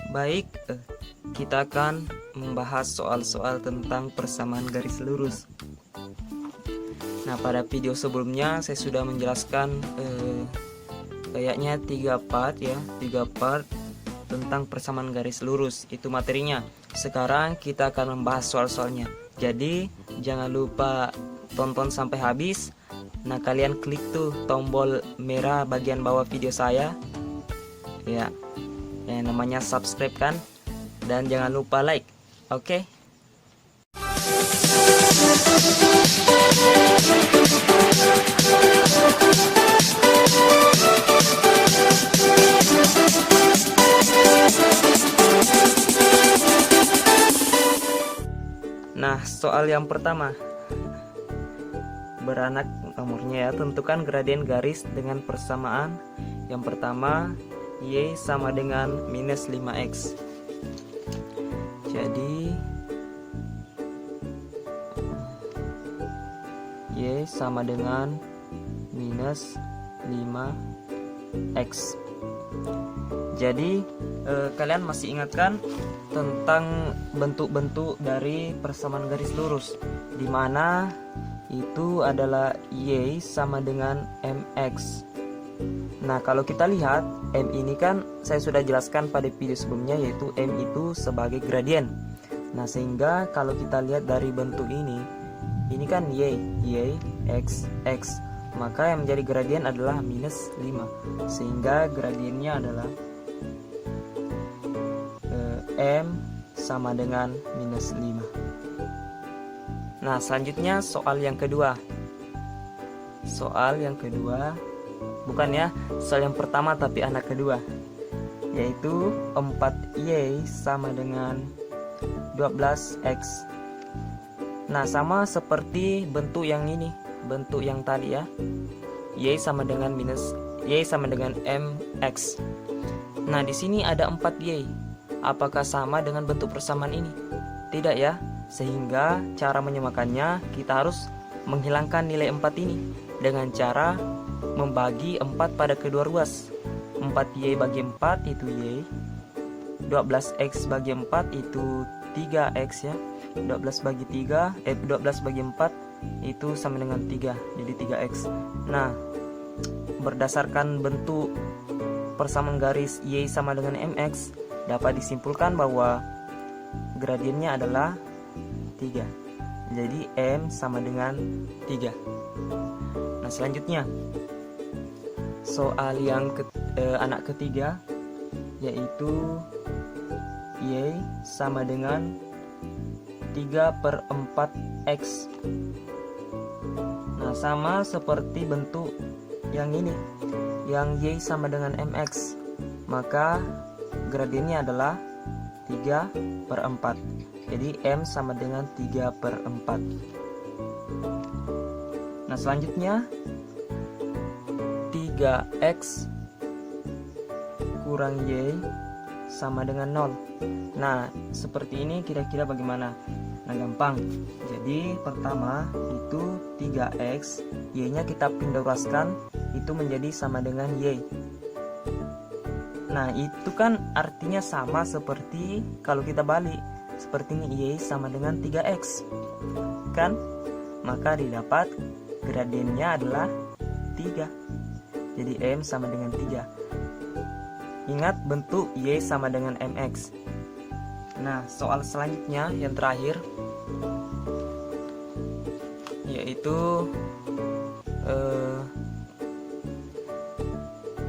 Baik, kita akan membahas soal-soal tentang persamaan garis lurus. Nah, pada video sebelumnya saya sudah menjelaskan kayaknya 3 part tentang persamaan garis lurus. Itu materinya. Sekarang kita akan membahas soal-soalnya. Jadi, jangan lupa tonton sampai habis. Nah, kalian klik tuh tombol merah bagian bawah video saya. Ya. Yang namanya subscribe kan, dan jangan lupa like. Oke. Nah, soal yang pertama, beranak nomornya ya, tentukan gradien garis dengan persamaan. Yang pertama, Y sama dengan minus 5X. Jadi Y sama dengan minus 5X. Jadi kalian masih ingatkan tentang bentuk-bentuk dari persamaan garis lurus, dimana itu adalah Y sama dengan MX. Nah, kalau kita lihat M ini kan saya sudah jelaskan pada video sebelumnya, yaitu M itu sebagai gradien. Nah, sehingga kalau kita lihat dari bentuk ini kan Y, X, X. Maka yang menjadi gradien adalah minus 5. Sehingga gradiennya adalah M sama dengan minus 5. Nah, selanjutnya soal yang kedua. Bukan ya, soal yang pertama tapi anak kedua, yaitu 4Y sama dengan 12X. Nah, sama seperti bentuk yang ini, bentuk yang tadi ya, Y sama dengan MX. Nah, di sini ada 4Y. Apakah sama dengan bentuk persamaan ini? Tidak ya, sehingga cara menyamakannya kita harus menghilangkan nilai 4 ini dengan cara membagi 4 pada kedua ruas. 4Y bagi 4 itu Y, 12X bagi 4 itu 3X ya. 12 bagi 4 itu sama dengan 3, jadi 3X. Nah, berdasarkan bentuk persamaan garis Y sama dengan MX, dapat disimpulkan bahwa gradiennya adalah 3. Jadi M sama dengan 3. Nah, selanjutnya soal yang anak ketiga, yaitu Y sama dengan 3/4X. Nah, sama seperti bentuk yang ini, yang Y sama dengan MX, maka gradiennya adalah 3/4. Jadi M sama dengan 3/4. Nah, selanjutnya 3X kurang Y sama dengan 0. Nah, seperti ini kira-kira bagaimana? Nah, gampang. Jadi pertama itu 3X, Y-nya kita pindah ruaskan, itu menjadi sama dengan Y. Nah, itu kan artinya sama seperti kalau kita balik, seperti ini Y sama dengan 3X kan? Maka didapat gradiennya adalah 3. Jadi M sama dengan 3. Ingat bentuk Y sama dengan MX. Nah, soal selanjutnya yang terakhir, yaitu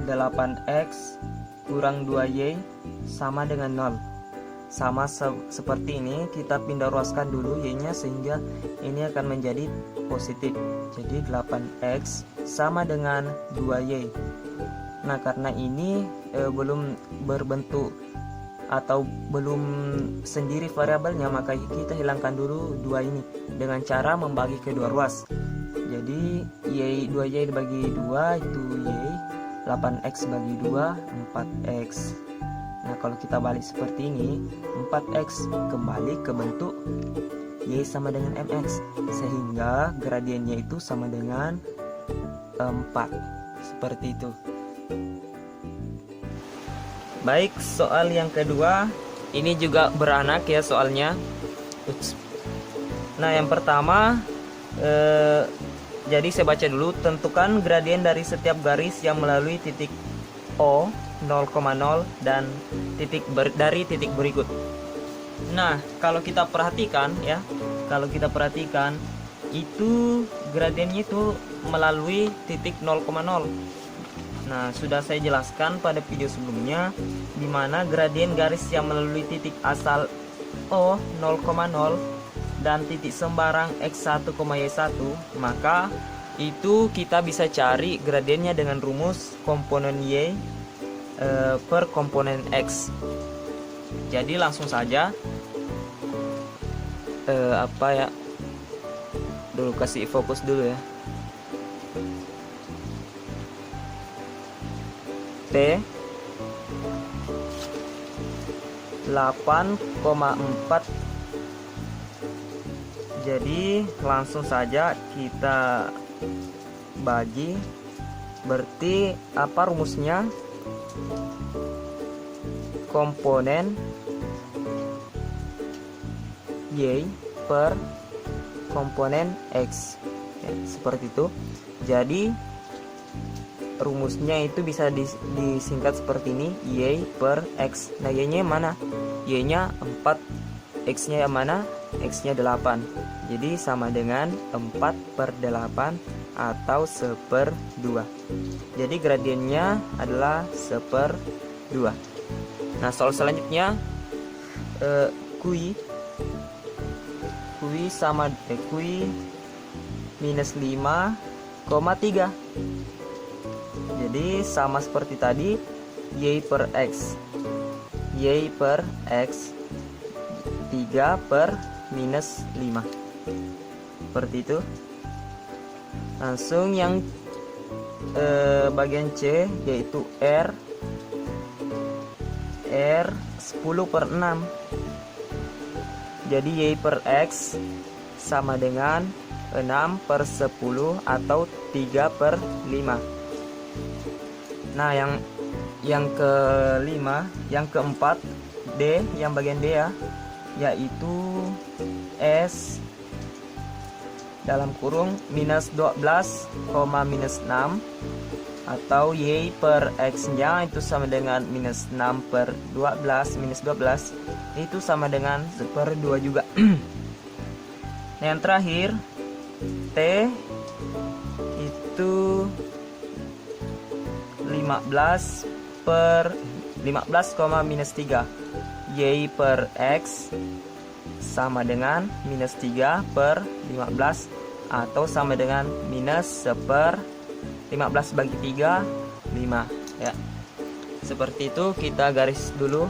8X kurang 2Y sama dengan 0. Sama seperti ini, kita pindah ruaskan dulu Y-nya sehingga ini akan menjadi positif. Jadi 8X sama dengan 2Y. Nah, karena ini belum berbentuk atau belum sendiri variabelnya, maka kita hilangkan dulu 2 ini dengan cara membagi kedua ruas. Jadi 2Y dibagi 2 itu Y, 8X bagi 2 4X. Nah, kalau kita balik seperti ini, 4X kembali ke bentuk Y sama dengan MX, sehingga gradiennya itu sama dengan 4. Seperti itu. Baik, soal yang kedua ini juga beranak ya soalnya. Nah, yang pertama jadi saya baca dulu. Tentukan gradien dari setiap garis yang melalui titik O 0,0 dan dari titik berikut. Nah, kalau kita perhatikan ya, itu gradiennya itu melalui titik 0,0. Nah, sudah saya jelaskan pada video sebelumnya di mana gradien garis yang melalui titik asal O 0,0 dan titik sembarang x1, y1, maka itu kita bisa cari gradiennya dengan rumus komponen y per komponen x. Jadi langsung saja dulu kasih fokus dulu ya. T 8,4. Jadi langsung saja kita bagi. Berarti apa rumusnya? Komponen y per komponen x ya, seperti itu. Jadi rumusnya itu bisa disingkat seperti ini, y per x. Nah, y nya mana? Y nya 4, x nya yang mana? X nya 8. Jadi sama dengan 4/8 atau 1/2. Jadi gradiennya adalah 1/2. Nah, soal selanjutnya Q sama Q minus 5,3. Jadi sama seperti tadi, y per x 3/-5 seperti itu. Langsung yang bagian C yaitu R 10/6. Jadi y per x sama dengan 6/10 atau 3/5. Nah, yang kelima, yang keempat D, yang bagian D ya, yaitu S dalam kurung minus 12, minus 6 atau y per x nya itu sama dengan minus 6/12, minus 12 itu sama dengan 1/2 juga. Nah, yang terakhir T itu 15/-3, y per x sama dengan minus 3/15 atau sama dengan minus 1/15 bagi 3, 5 ya. Seperti itu, kita garis dulu.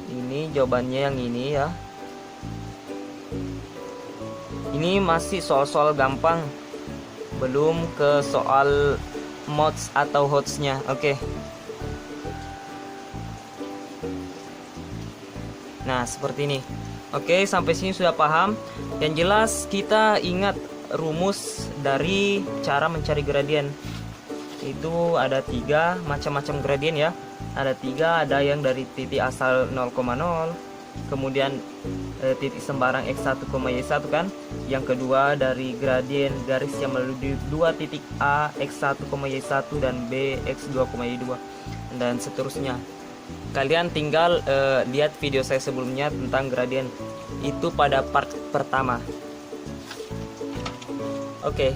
Ini jawabannya yang ini ya. Ini masih soal-soal gampang, belum ke soal mods atau hotsnya. Oke. Nah, seperti ini. Oke, sampai sini sudah paham. Yang jelas kita ingat rumus dari cara mencari gradien. Itu ada 3 macam-macam gradien ya. Ada 3, ada yang dari titik asal 0,0, kemudian titik sembarang x1, y1 kan. Yang kedua dari gradien garis yang melalui 2 titik A, x1, y1 dan B, x2, y2 dan seterusnya. Kalian tinggal lihat video saya sebelumnya tentang gradien itu pada part pertama. Oke.